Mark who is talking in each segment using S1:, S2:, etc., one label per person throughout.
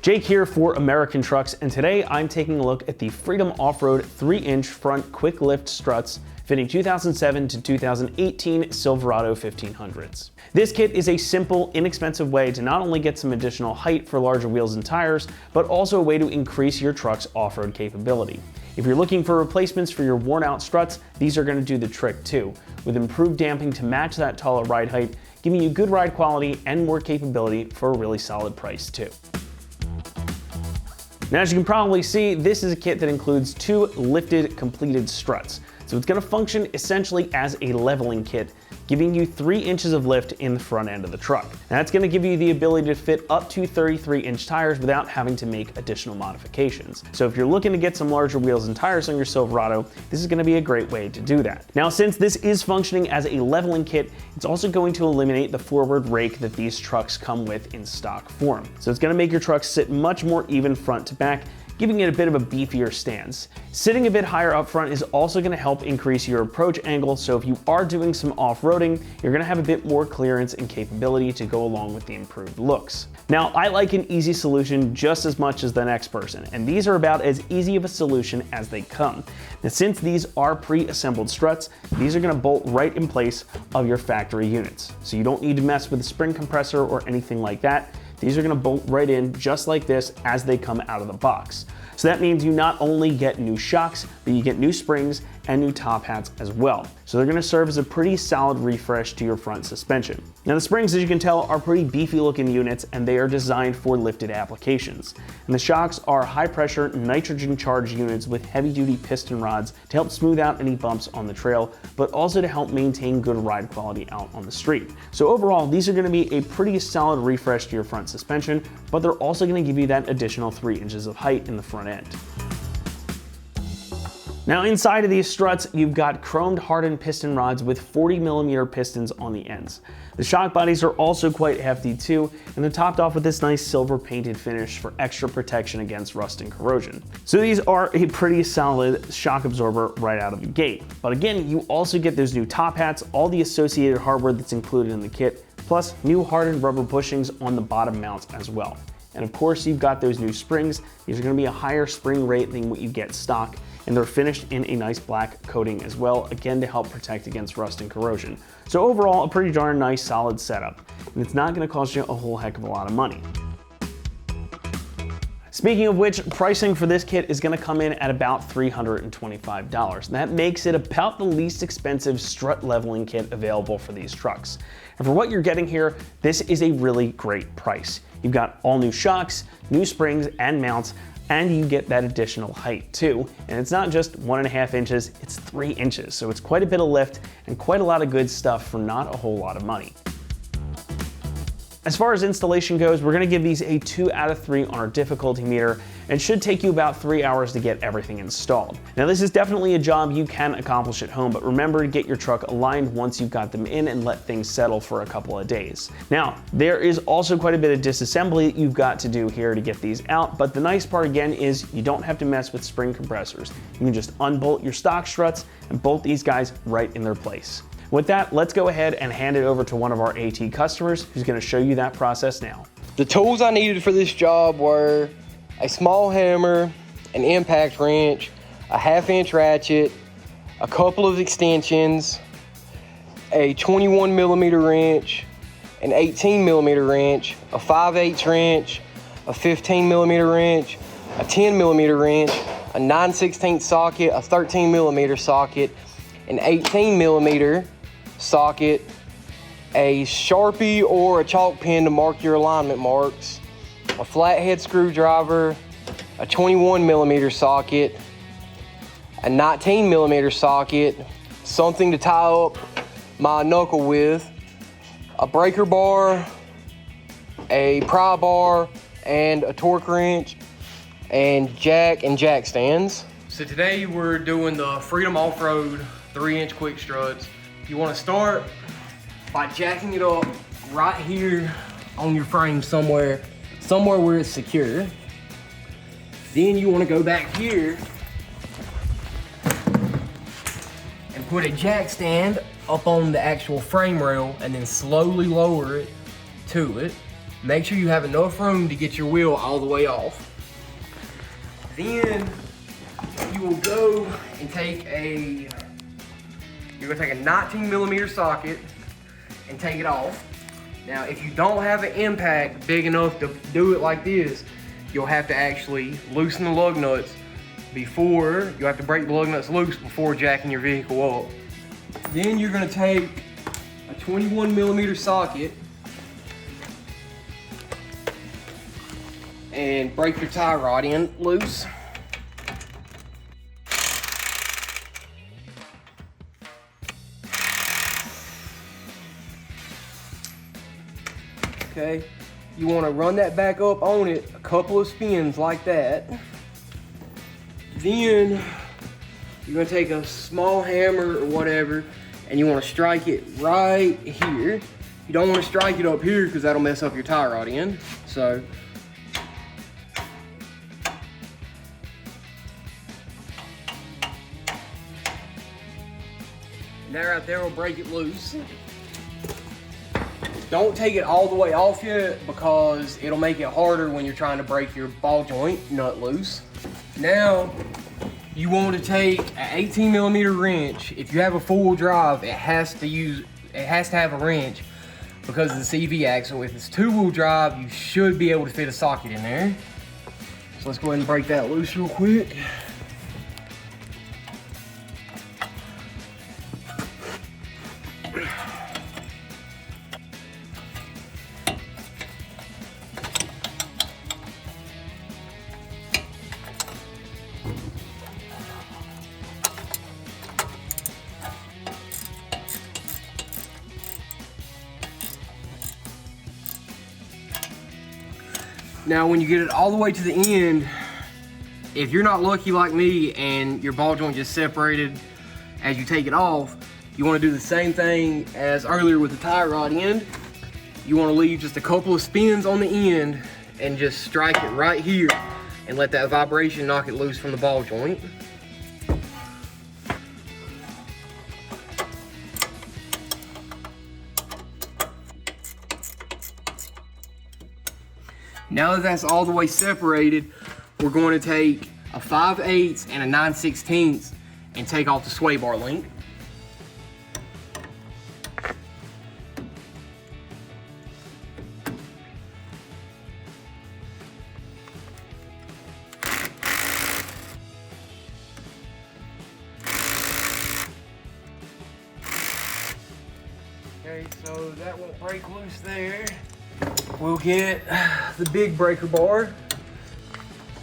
S1: Jake here for American Trucks, and today I'm taking a look at the Freedom Offroad 3-inch front quick lift struts fitting 2007 to 2018 Silverado 1500s. This kit is a simple, inexpensive way to not only get some additional height for larger wheels and tires, but also a way to increase your truck's off-road capability. If you're looking for replacements for your worn-out struts, these are going to do the trick too, with improved damping to match that taller ride height, giving you good ride quality and more capability for a really solid price too. Now, as you can probably see, this is a kit that includes 2 lifted completed struts. So it's going to function essentially as a leveling kit, giving you 3 inches of lift in the front end of the truck. Now, that's going to give you the ability to fit up to 33-inch tires without having to make additional modifications. So if you're looking to get some larger wheels and tires on your Silverado, this is going to be a great way to do that. Now, since this is functioning as a leveling kit, it's also going to eliminate the forward rake that these trucks come with in stock form. So it's going to make your truck sit much more even front to back, giving it a bit of a beefier stance. Sitting a bit higher up front is also going to help increase your approach angle, so if you are doing some off-roading, you're going to have a bit more clearance and capability to go along with the improved looks. Now, I like an easy solution just as much as the next person, and these are about as easy of a solution as they come. Now, since these are pre-assembled struts, these are going to bolt right in place of your factory units, so you don't need to mess with the spring compressor or anything like that. These are going to bolt right in just like this as they come out of the box. So that means you not only get new shocks, but you get new springs and new top hats as well. So they're going to serve as a pretty solid refresh to your front suspension. Now, the springs, as you can tell, are pretty beefy looking units, and they are designed for lifted applications. And the shocks are high pressure nitrogen charged units with heavy duty piston rods to help smooth out any bumps on the trail, but also to help maintain good ride quality out on the street. So overall, these are going to be a pretty solid refresh to your front suspension, but they're also going to give you that additional 3 inches of height in the front end. Now, inside of these struts, you've got chromed hardened piston rods with 40mm pistons on the ends. The shock bodies are also quite hefty too, and they're topped off with this nice silver painted finish for extra protection against rust and corrosion. So these are a pretty solid shock absorber right out of the gate. But again, you also get those new top hats, all the associated hardware that's included in the kit, plus new hardened rubber bushings on the bottom mounts as well. And of course, you've got those new springs. These are going to be a higher spring rate than what you get stock, and they're finished in a nice black coating as well, again to help protect against rust and corrosion. So overall, a pretty darn nice solid setup, and it's not going to cost you a whole heck of a lot of money. Speaking of which, pricing for this kit is going to come in at about $325. That makes it about the least expensive strut leveling kit available for these trucks. And for what you're getting here, this is a really great price. You've got all new shocks, new springs and mounts, and you get that additional height too. And it's not just 1.5 inches, it's 3 inches. So it's quite a bit of lift and quite a lot of good stuff for not a whole lot of money. As far as installation goes, we're going to give these a 2 out of 3 on our difficulty meter, and it should take you about 3 hours to get everything installed. Now, this is definitely a job you can accomplish at home, but remember to get your truck aligned once you've got them in and let things settle for a couple of days. Now, there is also quite a bit of disassembly that you've got to do here to get these out, but the nice part again is you don't have to mess with spring compressors. You can just unbolt your stock struts and bolt these guys right in their place. With that, let's go ahead and hand it over to one of our AT customers who's going to show you that process now.
S2: The tools I needed for this job were a small hammer, an impact wrench, a 1/2-inch ratchet, a couple of extensions, a 21mm wrench, an 18mm wrench, a 5/8 wrench, a 15mm wrench, a 10mm wrench, a 9/16 socket, a 13mm socket, an 18mm socket, a Sharpie or a chalk pen to mark your alignment marks, a flathead screwdriver, a 21mm socket, a 19mm socket, something to tie up my knuckle with, a breaker bar, a pry bar, and a torque wrench, and jack stands. So today we're doing the Freedom Offroad 3-inch quick struts. You want to start by jacking it up right here on your frame somewhere where it's secure. Then you want to go back here and put a jack stand up on the actual frame rail and then slowly lower it to it. Make sure you have enough room to get your wheel all the way off. Then you will go and take a 19mm socket and take it off. Now, if you don't have an impact big enough to do it like this, you'll have to actually loosen the lug nuts before, you have to break the lug nuts loose before jacking your vehicle up. Then you're gonna take a 21mm socket and break your tie rod in loose. Okay, you want to run that back up on it a couple of spins like that. Then you're going to take a small hammer or whatever and you want to strike it right here. You don't want to strike it up here because that'll mess up your tie rod end. So and that right there will break it loose. Don't take it all the way off yet because it'll make it harder when you're trying to break your ball joint nut loose. Now, you want to take an 18mm wrench. If you have a four-wheel drive, it has to have a wrench because of the CV axle. If it's two-wheel drive, you should be able to fit a socket in there. So let's go ahead and break that loose real quick. Now, when you get it all the way to the end, if you're not lucky like me and your ball joint just separated as you take it off, you want to do the same thing as earlier with the tie rod end. You want to leave just a couple of spins on the end and just strike it right here and let that vibration knock it loose from the ball joint. Now that that's all the way separated, we're going to take a 5/8 and a 9/16 and take off the sway bar link. Okay, so that won't break loose there. We'll get the big breaker bar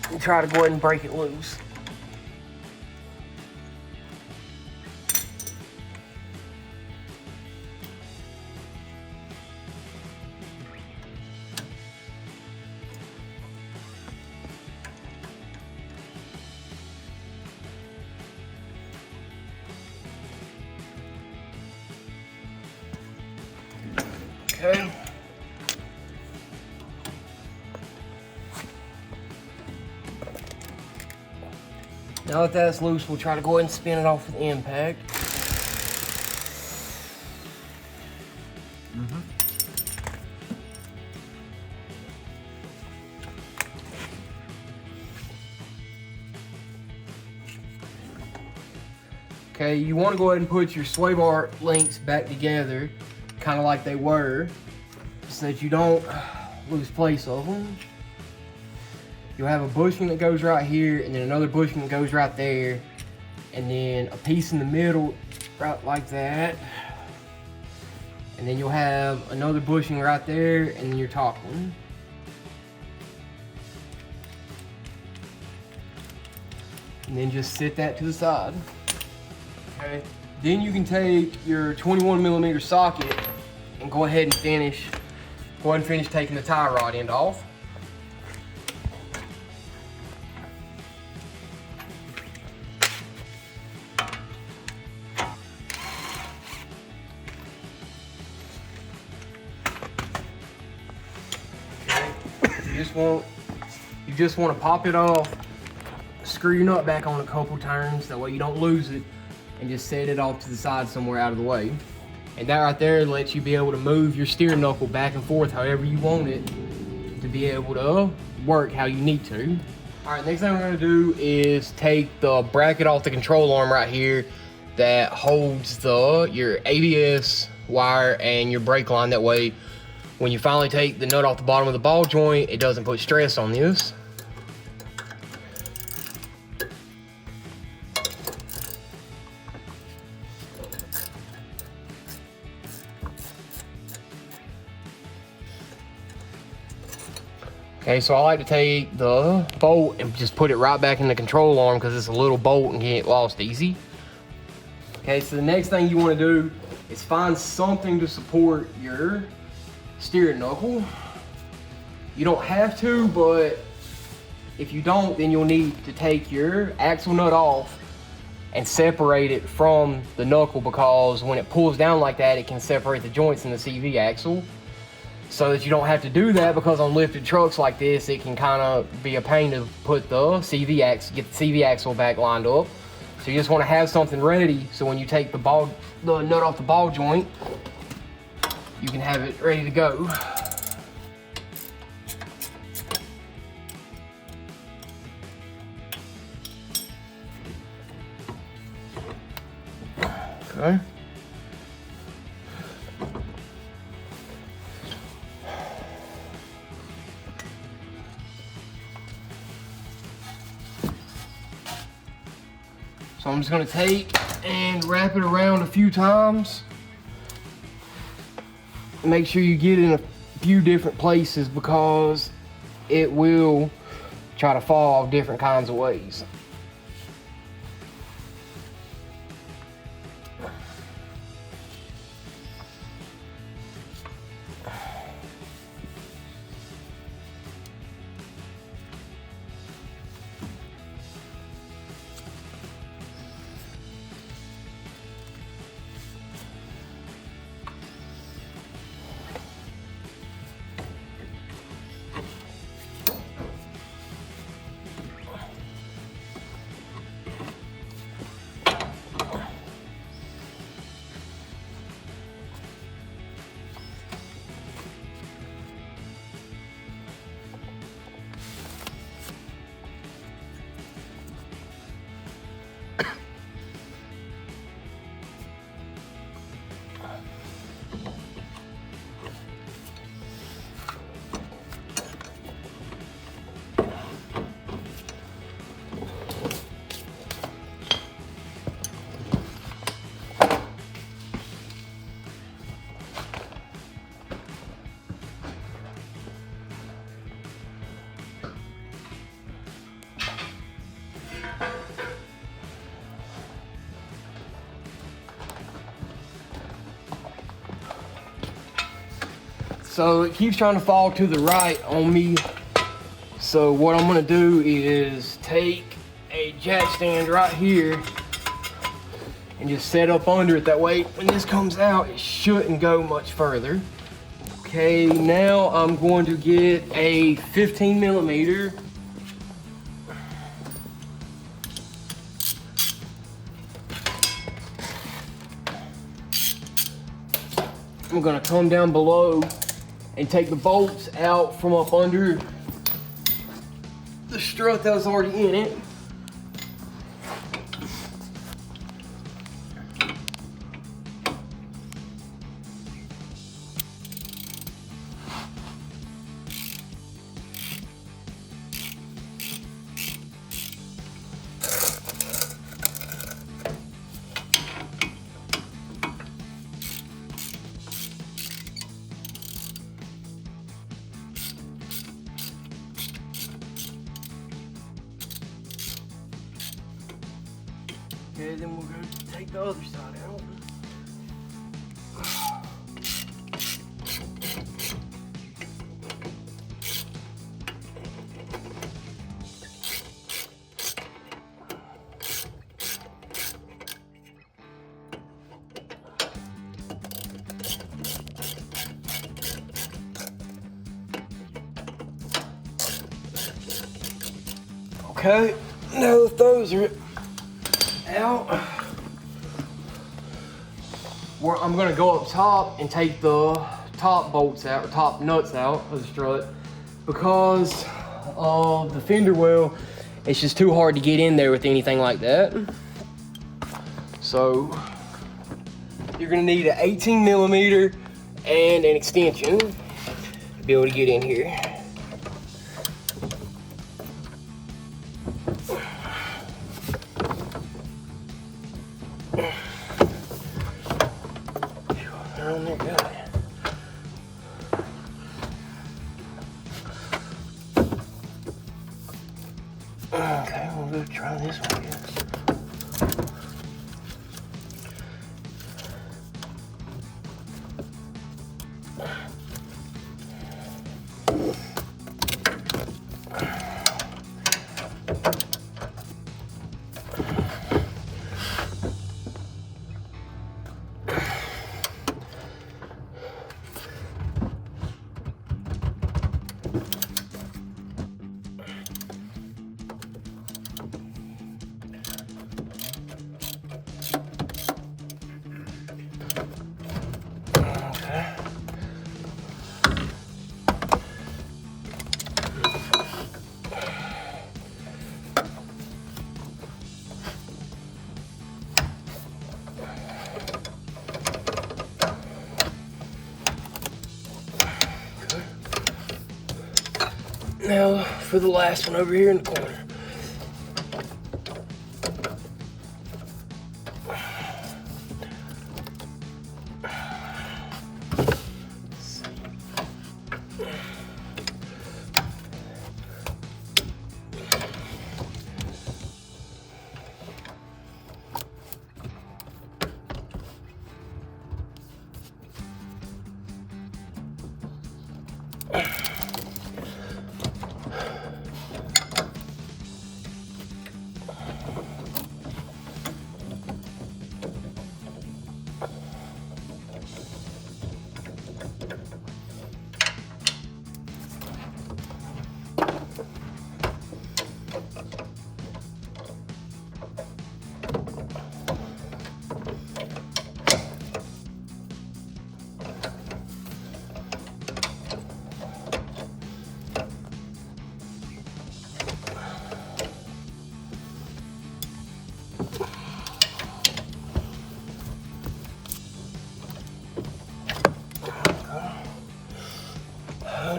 S2: and try to go ahead and break it loose. Okay. Now that that's loose, we'll try to go ahead and spin it off with the impact. Okay, you want to go ahead and put your sway bar links back together, kind of like they were, so that you don't lose place of them. You'll have a bushing that goes right here, and then another bushing that goes right there, and then a piece in the middle, right like that. And then you'll have another bushing right there, and then your top one. And then just sit that to the side. Okay. Then you can take your 21mm socket and go ahead and finish taking the tie rod end off. You just want to pop it off, screw your nut back on a couple turns, that way you don't lose it, and just set it off to the side somewhere out of the way. And that right there lets you be able to move your steering knuckle back and forth however you want it to be able to work how you need to. All right, next thing we're gonna do is take the bracket off the control arm right here that holds your ABS wire and your brake line. That way, when you finally take the nut off the bottom of the ball joint, it doesn't put stress on this. Okay, so I like to take the bolt and just put it right back in the control arm because it's a little bolt and get lost easy. Okay, so the next thing you want to do is find something to support your steering knuckle. You don't have to, but if you don't, then you'll need to take your axle nut off and separate it from the knuckle, because when it pulls down like that, it can separate the joints in the CV axle. So that you don't have to do that, because on lifted trucks like this, it can kind of be a pain to put the CV axle, get the CV axle back lined up. So you just want to have something ready, so when you take the nut off the ball joint, you can have it ready to go. Okay. So I'm just gonna take and wrap it around a few times. Make sure you get in a few different places, because it will try to fall off different kinds of ways. So it keeps trying to fall to the right on me. So what I'm gonna do is take a jack stand right here and just set up under it. That way, when this comes out, it shouldn't go much further. Okay, now I'm going to get a 15 millimeter. I'm gonna come down below and take the bolts out from up under the strut that was already in it. Okay, then we're going to take the other side out. Okay, now that those are out, I'm gonna go up top and take the top bolts out, or top nuts out of the strut, because of the fender well. It's just too hard to get in there with anything like that. So you're gonna need an 18 millimeter and an extension to be able to get in here. They're on there good. Okay, we'll go try this one again. Now for the last one over here in the corner.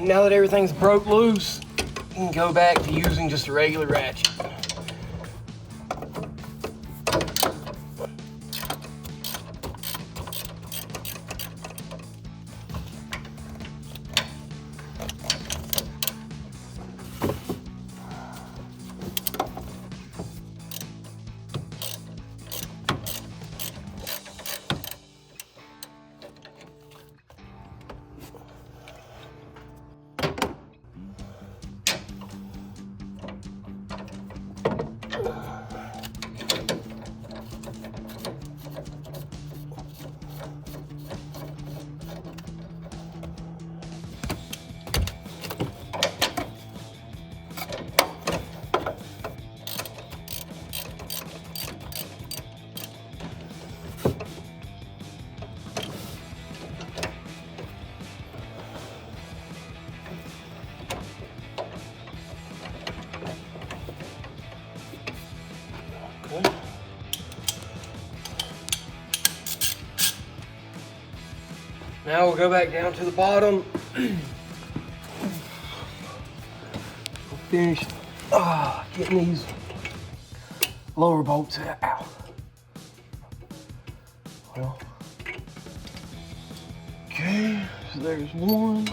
S2: Now that everything's broke loose, you can go back to using just a regular ratchet. Now we'll go back down to the bottom. We'll finish getting these lower bolts out. Well, okay, so there's one.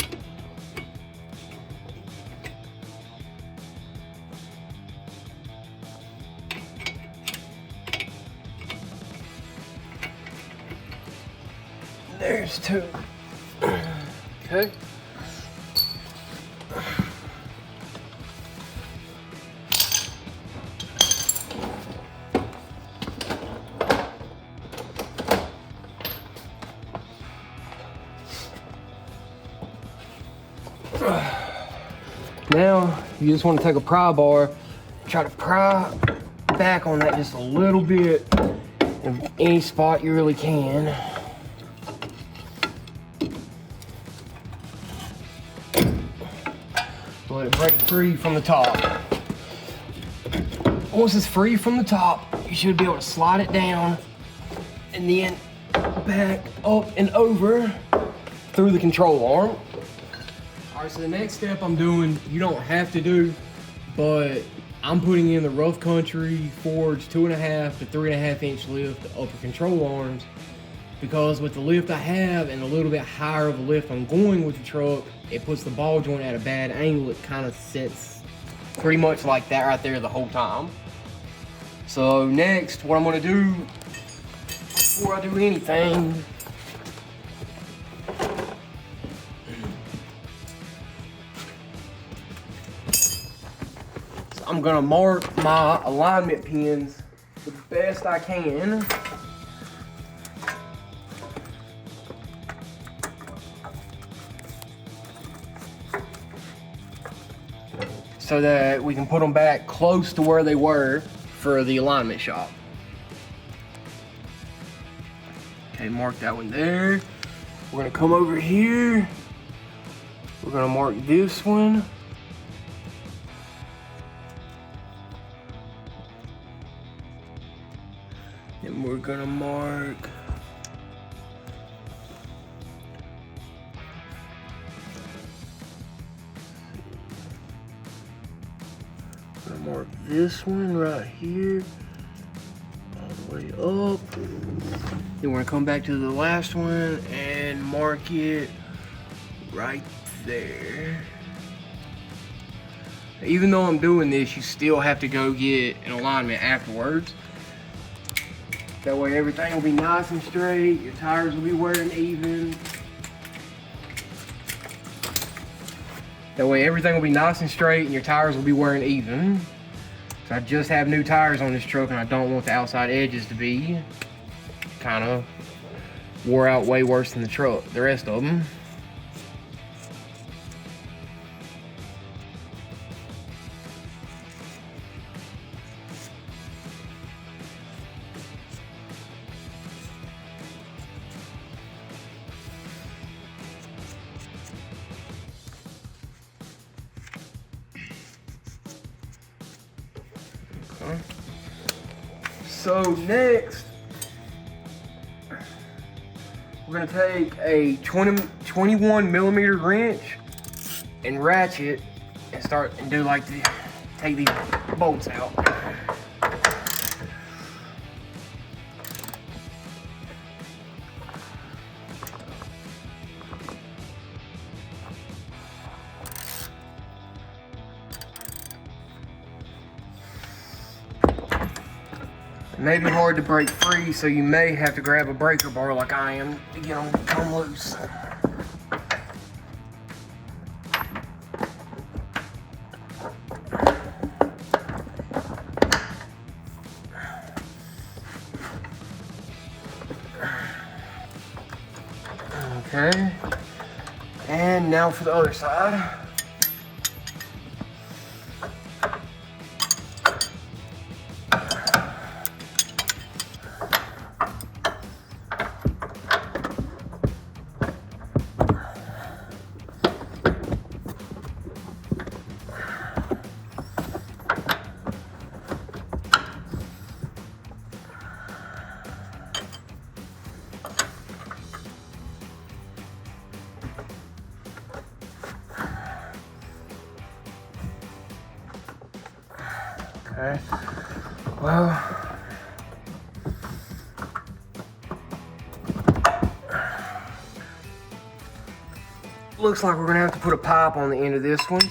S2: There's two. Okay. Now you just want to take a pry bar, try to pry back on that just a little bit in any spot you really can. let it break free from the top. Once it's free from the top, you should be able to slide it down and then back up and over through the control arm. All right, so the next step I'm doing, you don't have to do, but I'm putting in the rough country Ford's 2.5 to 3.5 inch lift to upper control arms, because with the lift I have and a little bit higher of a lift I'm going with the truck, it puts the ball joint at a bad angle. It kind of sits pretty much like that right there the whole time. So next, what I'm gonna do before I do anything, I'm gonna mark my alignment pins the best I can. So that we can put them back close to where they were for the alignment shop. Okay, mark that one there. We're gonna come over here. We're gonna mark this one. And we're gonna mark this one right here, all the way up. Then we're gonna come back to the last one and mark it right there. Even though I'm doing this, you still have to go get an alignment afterwards. That way everything will be nice and straight, your tires will be wearing even. That way everything will be nice and straight and your tires will be wearing even. So I just have new tires on this truck and I don't want the outside edges to be kind of wore out way worse than the rest of them. So next, we're gonna take a 21 millimeter wrench and ratchet and start and do like take these bolts out. It may be hard to break free, so you may have to grab a breaker bar like I am to get them to come loose. Okay, and now for the other side. Okay, well, looks like we're gonna have to put a pipe on the end of this one.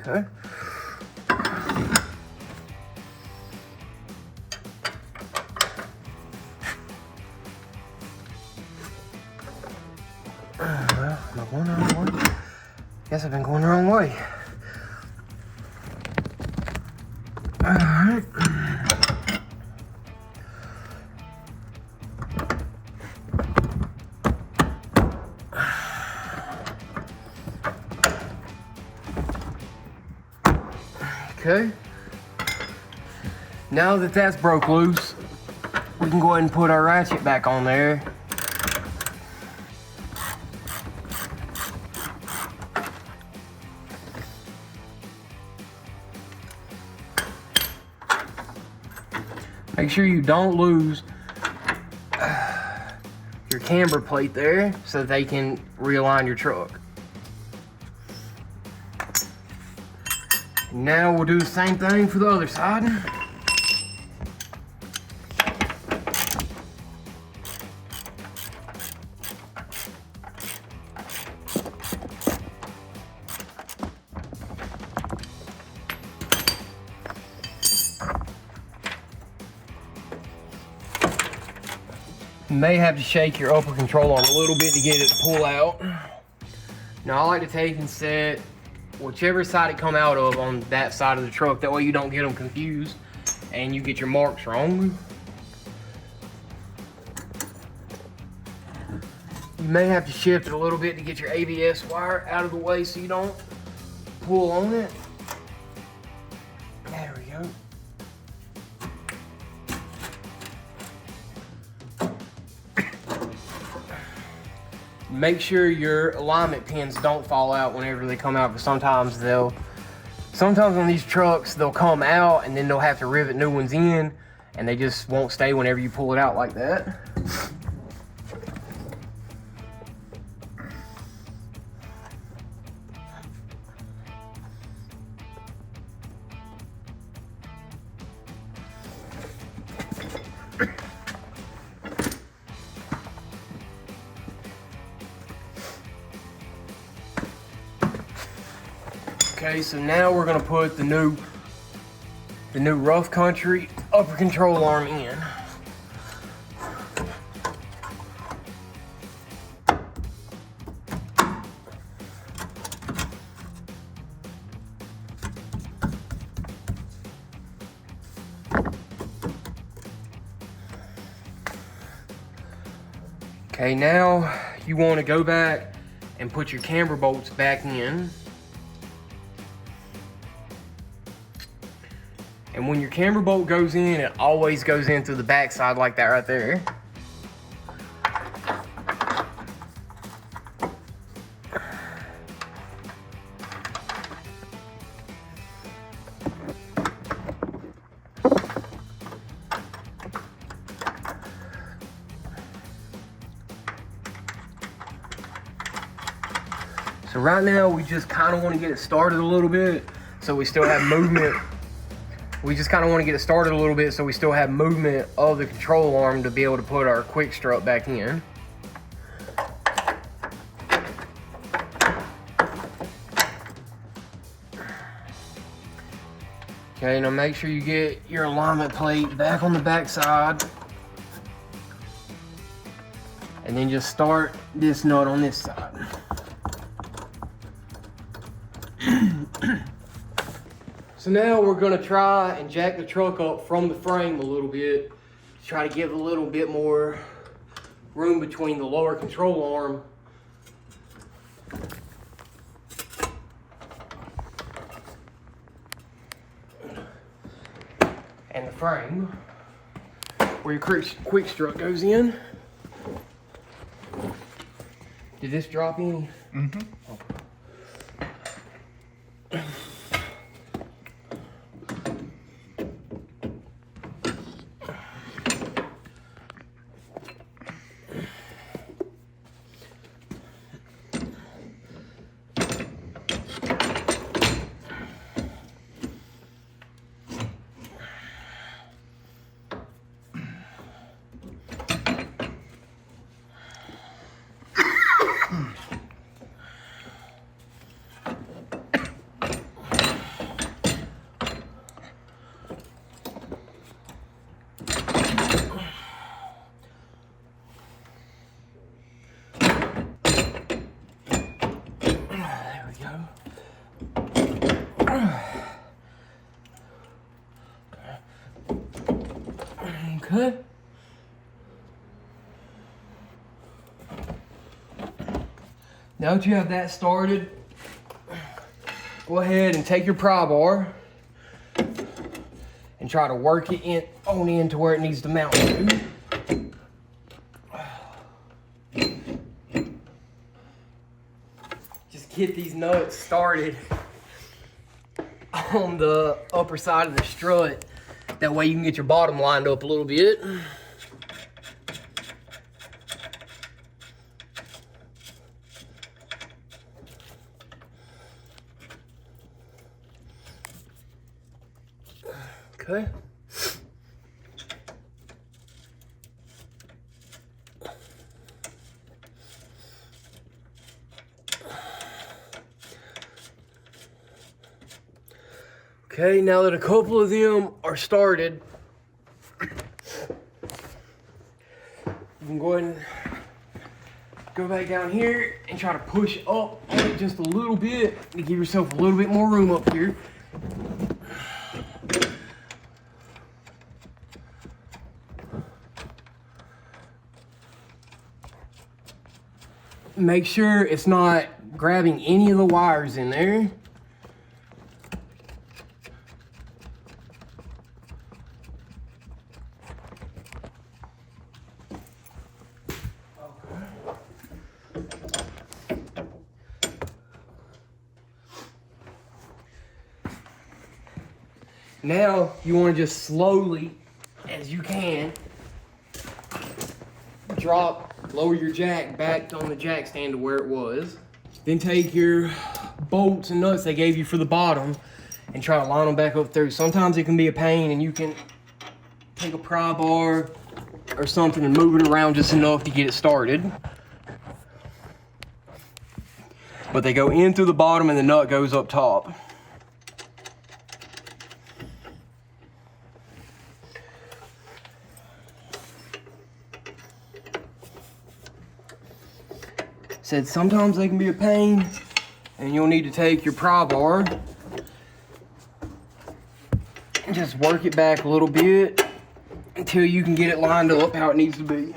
S2: Okay. Well, am I going the wrong way? Guess I've been going the wrong way. Alright. Okay. Now that that's broke loose, we can go ahead and put our ratchet back on there. Make sure you don't lose your camber plate there so that they can realign your truck. Now we'll do the same thing for the other side. You may have to shake your upper control arm a little bit to get it to pull out. Now I like to take and set whichever side it come out of on that side of the truck. That way you don't get them confused and you get your marks wrong. You may have to shift it a little bit to get your ABS wire out of the way so you don't pull on it. There we go. Make sure your alignment pins don't fall out whenever they come out, because sometimes on these trucks they'll come out and then they'll have to rivet new ones in and they just won't stay whenever you pull it out like that. Okay, so now we're gonna put the new rough country upper control arm in. Okay, now you want to go back and put your camber bolts back in. And when your camber bolt goes in, it always goes in through the back side like that right there. So right now we just kind of want to get it started a little bit so we still have movement. We just kind of want to get it started a little bit so we still have movement of the control arm to be able to put our quick strut back in. Okay, now make sure you get your alignment plate back on the back side. And then just start this nut on this side. So now we're gonna try and jack the truck up from the frame a little bit to try to give a little bit more room between the lower control arm and the frame where your quick strut goes in. Did this drop any? Mm-hmm. Okay. Okay. Now that you have that started, go ahead and take your pry bar and try to work it in to where it needs to mount to. Just get these nuts started on the upper side of the strut. That way you can get your bottom lined up a little bit. Okay. Okay, now that a couple of them are started, you can go ahead and go back down here and try to push up on it just a little bit to give yourself a little bit more room up here. Make sure it's not grabbing any of the wires in there. Now you want to just slowly, as you can, lower your jack back on the jack stand to where it was. Then take your bolts and nuts they gave you for the bottom and try to line them back up through. Sometimes it can be a pain, and you can take a pry bar or something and move it around just enough to get it started. But they go in through the bottom and the nut goes up top. Said sometimes they can be a pain, and you'll need to take your pry bar and just work it back a little bit until you can get it lined up how it needs to be.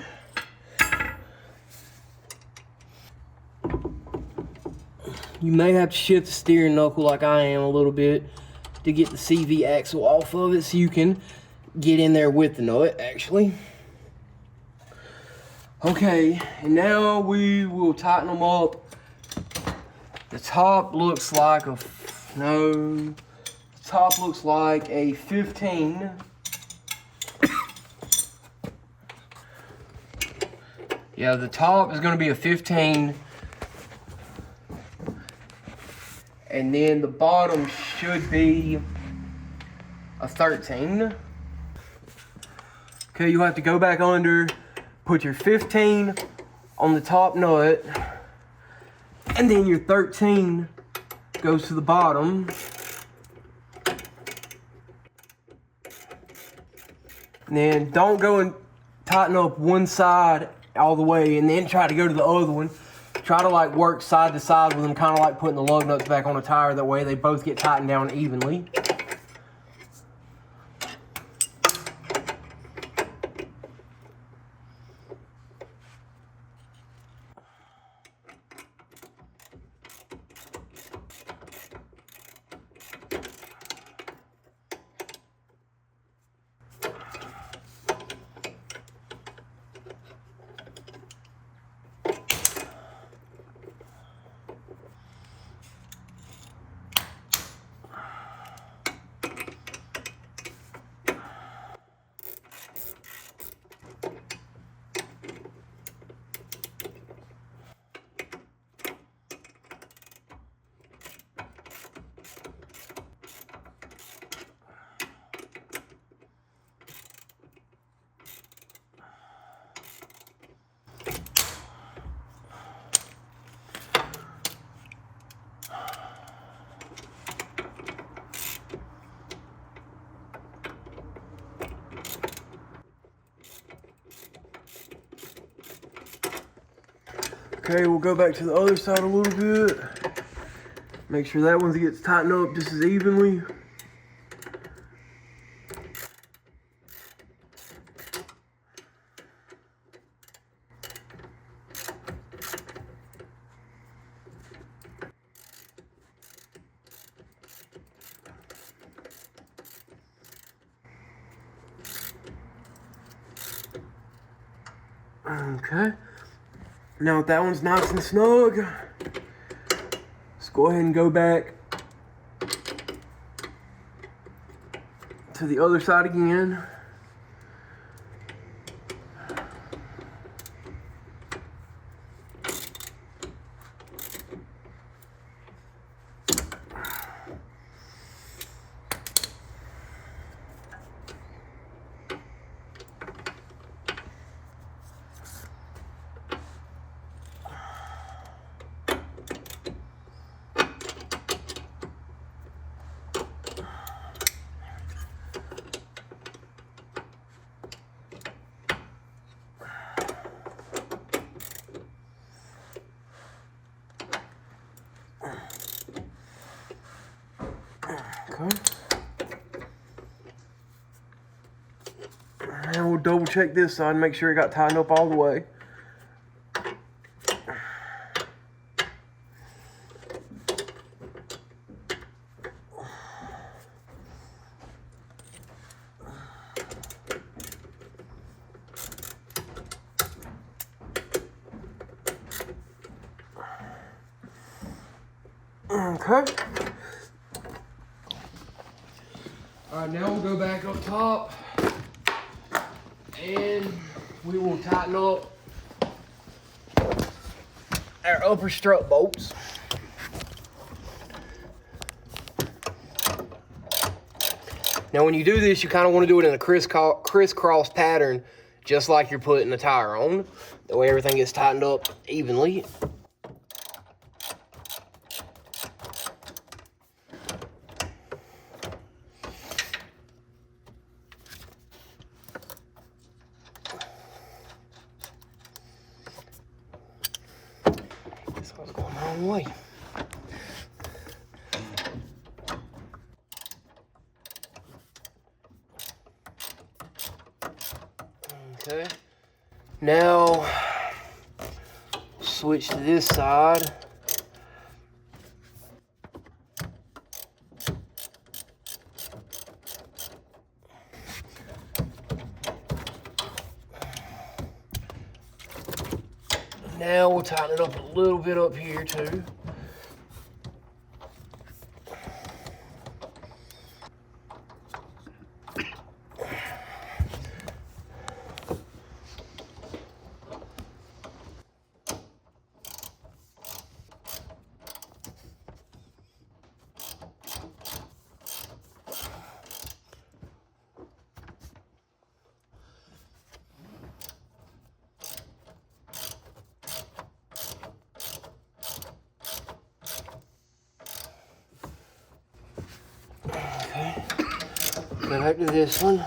S2: You may have to shift the steering knuckle like I am a little bit to get the CV axle off of it so you can get in there with the nut actually. Okay, and now we will tighten them up. The top looks like a, the top looks like a 15. Yeah, the top is gonna be a 15. And then the bottom should be a 13. Okay, you'll have to go back under, put your 15 on the top nut, and then your 13 goes to the bottom. And then don't go and tighten up one side all the way and then try to go to the other one. Try to like work side to side with them, kind of like putting the lug nuts back on a tire. That way they both get tightened down evenly. Okay, we'll go back to the other side a little bit. Make sure that one gets tightened up just as evenly. Okay. Now that one's nice and snug, let's go ahead and go back to the other side again. Okay. And we'll double check this side and make sure it got tightened up all the way. Okay. All right, now we'll go back up top and we will tighten up our upper strut bolts. Now when you do this, you kind of want to do it in a crisscross pattern, just like you're putting the tire on. That way everything gets tightened up evenly. This one's going the wrong way. Okay, now switch to this side. Now we'll tighten it up a little bit up here too. Okay, go back to this one.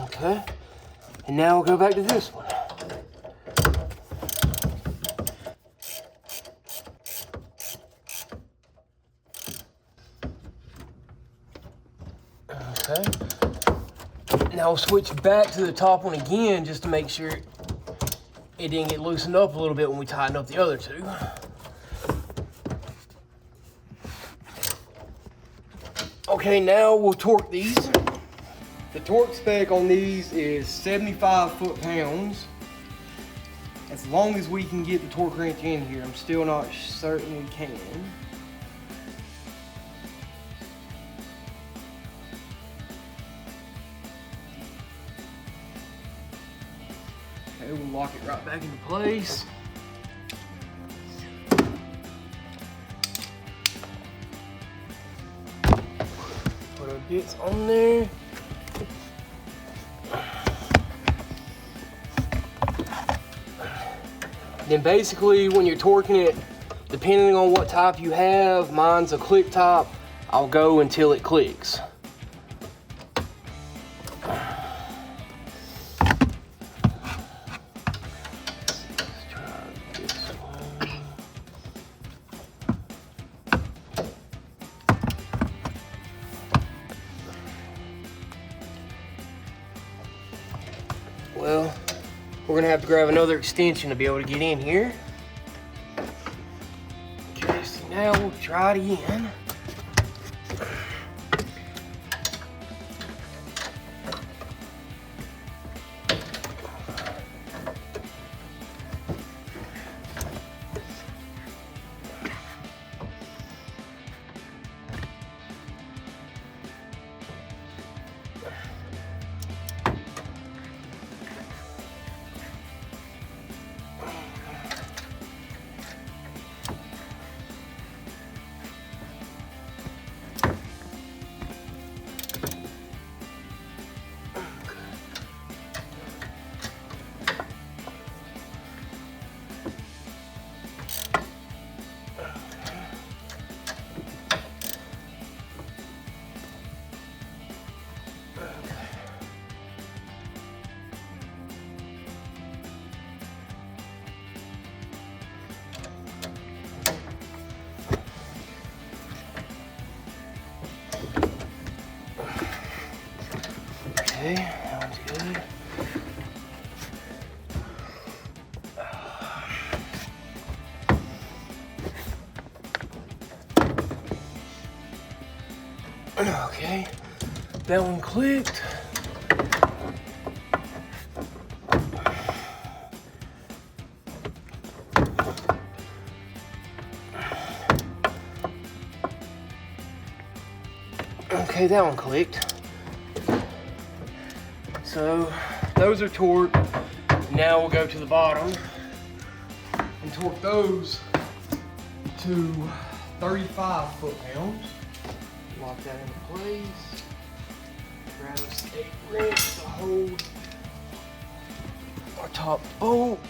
S2: Okay, and now we'll go back to this one. Okay. Now we'll switch back to the top one again just to make sure it didn't get loosened up a little bit when we tighten up the other two. Okay, now we'll torque these. The torque spec on these is 75 foot-pounds. As long as we can get the torque wrench in here, I'm still not certain we can. Okay, we'll lock it right back into place. Put our bits on there. Then basically when you're torquing it, depending on what type you have, mine's a click top, I'll go until it clicks. Well, We're gonna have to grab another extension to be able to get in here. Okay, so now we'll try it again. Okay, that one's good. Okay, that one clicked. Okay, that one clicked. So those are torqued. Now we'll go to the bottom and torque those to 35 foot-pounds. Lock that into place. Grab us a wrench to hold our top bolt.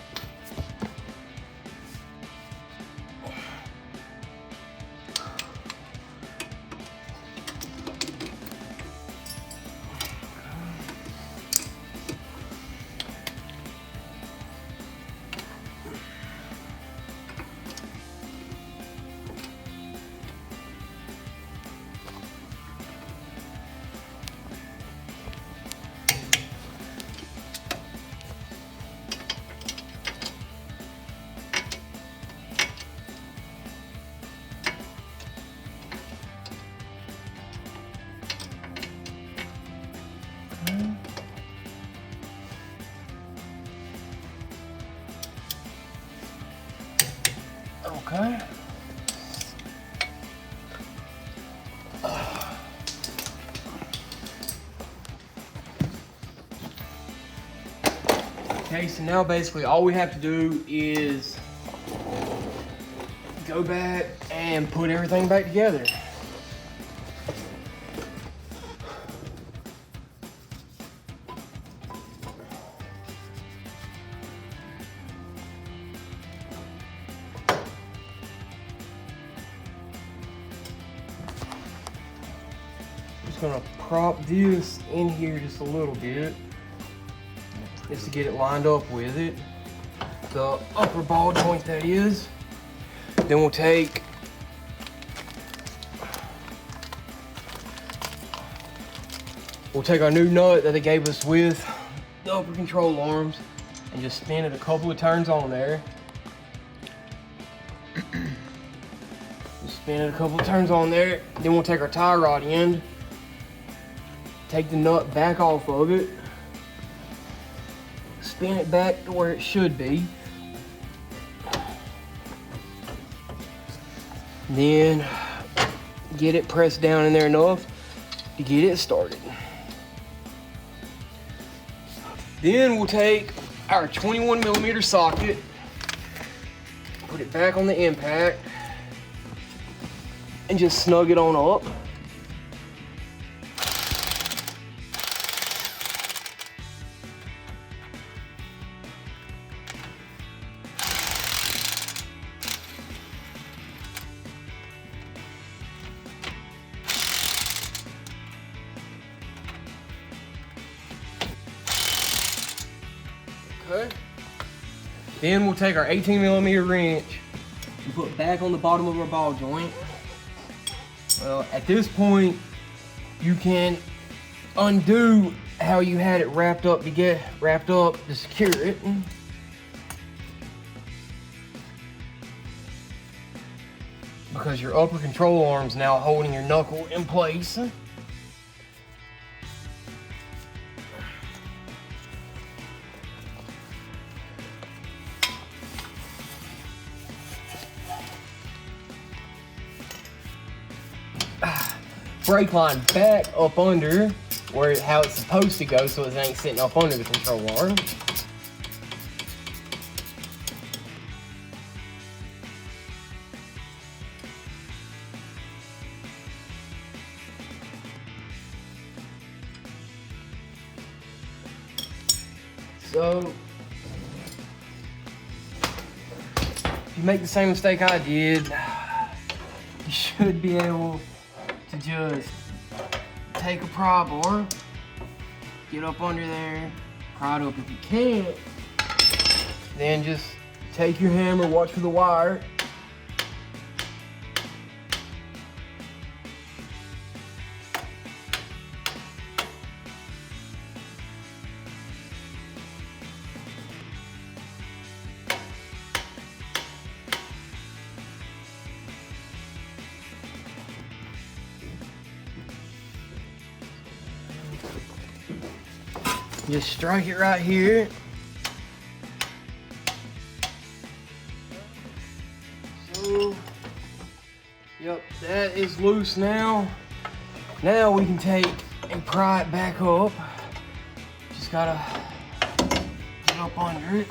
S2: Okay. Okay, so now basically all we have to do is go back and put everything back together. Gonna prop this in here just a little bit just to get it lined up with it, the upper ball joint that is. Then we'll take our new nut that they gave us with the upper control arms and just spin it a couple of turns on there. Just spin it a couple of turns on there. Then we'll take our tie rod end, take the nut back off of it, spin it back to where it should be. Then get it pressed down in there enough to get it started. Then we'll take our 21mm socket, put it back on the impact, and just snug it on up. Okay. Then we'll take our 18mm wrench and put back on the bottom of our ball joint. Well, at this point, you can undo how you had it wrapped up to secure it. Because your upper control arm's now holding your knuckle in place. Brake line back up under how it's supposed to go, so it ain't sitting up under the control arm. So if you make the same mistake I did, you should be able to just take a pry bar, get up under there, pry it up. If you can't, then just take your hammer, watch for the wire. Just strike it right here. So, yep, that is loose now. Now we can take and pry it back up. Just gotta get up under it.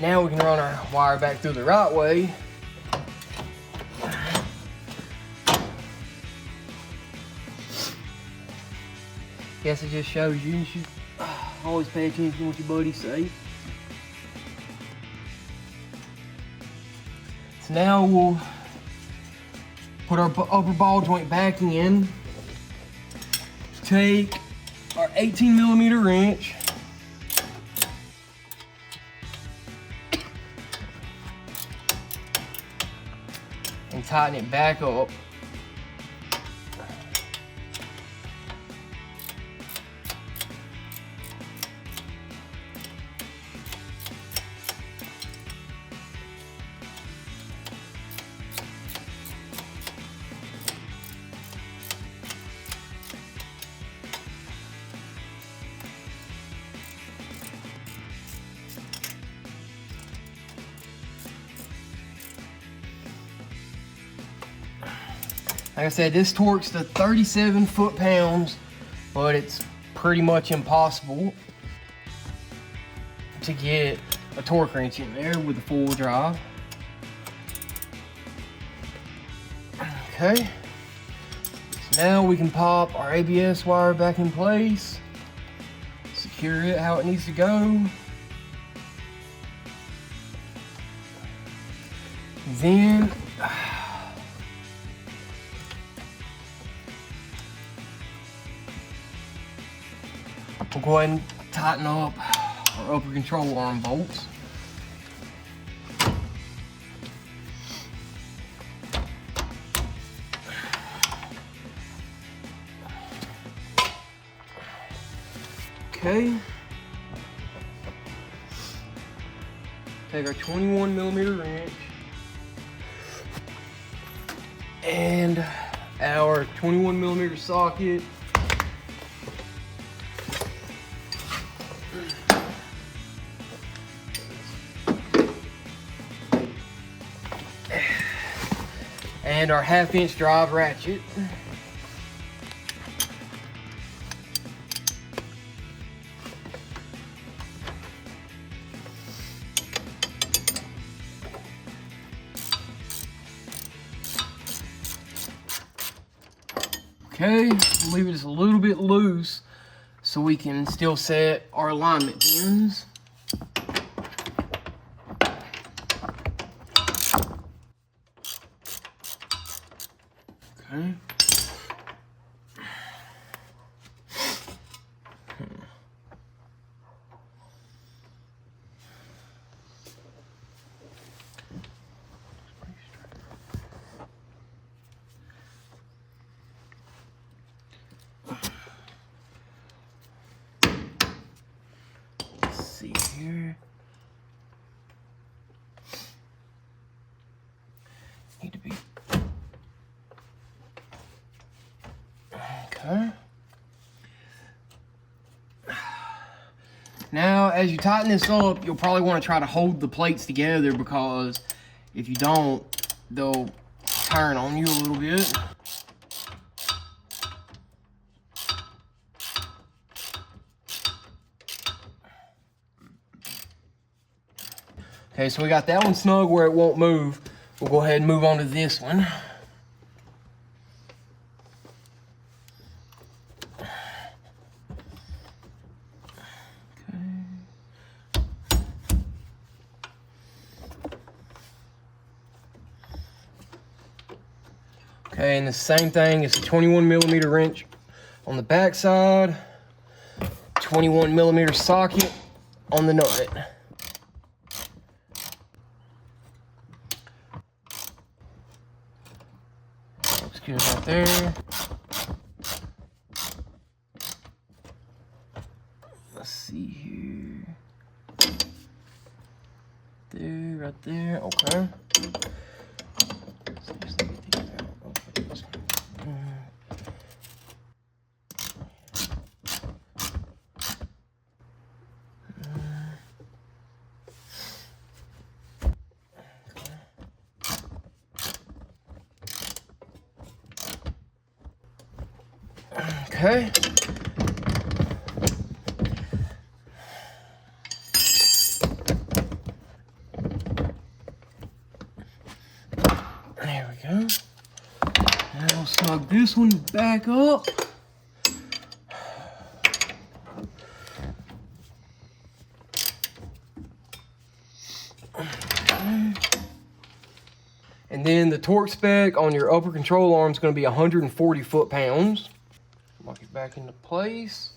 S2: Now we can run our wire back through the right way. Guess it just shows you should always pay attention to what your buddies say. So now we'll put our upper ball joint back in. Take our 18mm wrench. And tighten it back up. Like I said, this torque's to 37 foot-pounds, but it's pretty much impossible to get a torque wrench in there with the four-wheel drive. Okay, so now we can pop our ABS wire back in place, secure it how it needs to go. Then we'll go ahead and tighten up our upper control arm bolts. Okay. Take our 21mm wrench and our 21mm socket. And our 1/2-inch drive ratchet. Okay, leave it just a little bit loose so we can still set our alignment pins. Okay. Now, as you tighten this up, you'll probably want to try to hold the plates together, because if you don't, they'll turn on you a little bit. Okay, so we got that one snug where it won't move. We'll go ahead and move on to this one. Okay, and the same thing, it's a 21mm wrench on the back side, 21mm socket on the nut. Looks good right there. Let's see here. There, right there, okay. Okay. There we go. Now we'll snug this one back up. And then the torque spec on your upper control arm is going to be 140 foot-pounds. Lock it back into place.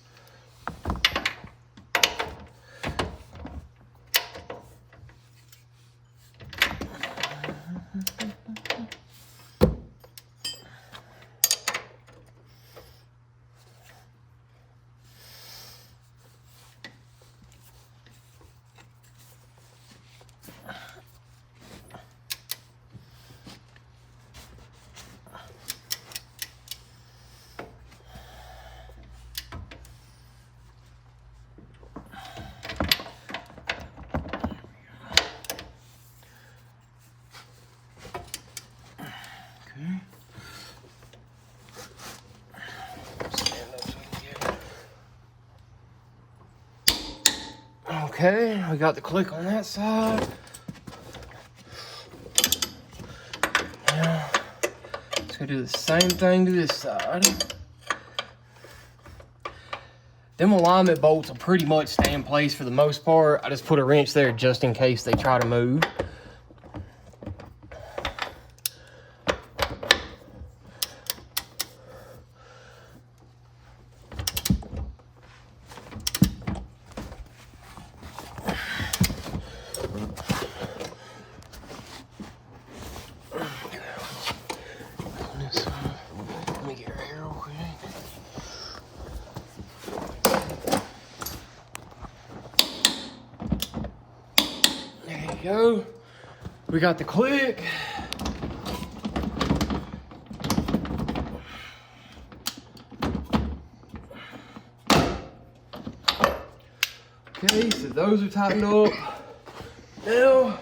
S2: Okay, we got the click on that side. Now, let's go do the same thing to this side. Them alignment bolts will pretty much stay in place for the most part. I just put a wrench there just in case they try to move. Go. We got the click. Okay, so those are tightened up. Now,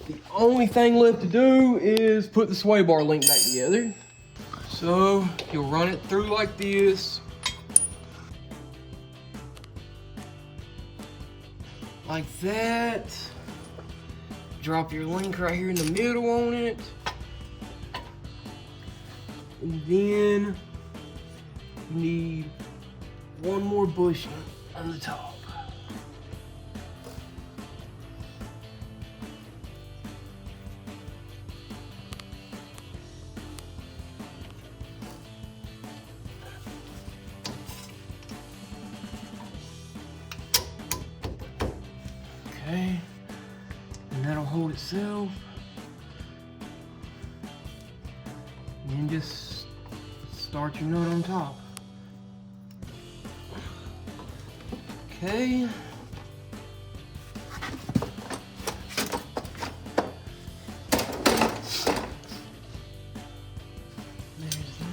S2: the only thing left to do is put the sway bar link back together. So, you'll run it through like this. Like that. Drop your link right here in the middle on it. And then you need one more bushing on the top. Okay. And that'll hold itself. And then just start your nut on top. Okay. There's that.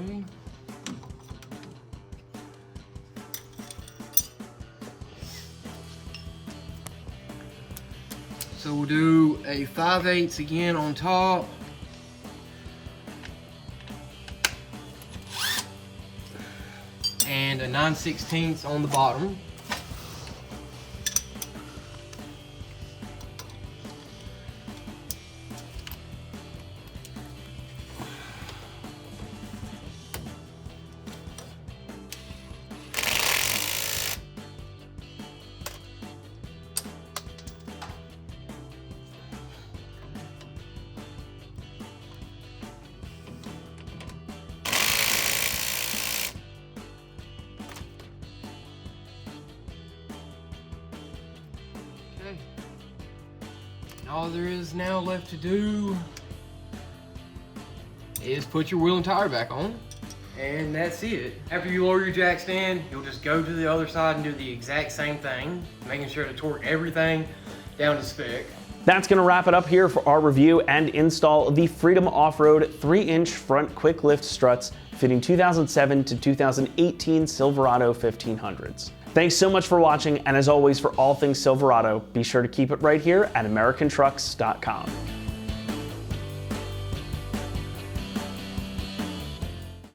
S2: Okay. So we'll do a 5/8 again on top. And a 9/16 on the bottom. All there is now left to do is put your wheel and tire back on, and that's it. After you lower your jack stand, you'll just go to the other side and do the exact same thing, making sure to torque everything down to spec.
S1: That's going to wrap it up here for our review and install of the Freedom Offroad 3-inch front quick lift struts fitting 2007 to 2018 Silverado 1500s. Thanks so much for watching, and as always, for all things Silverado, be sure to keep it right here at AmericanTrucks.com.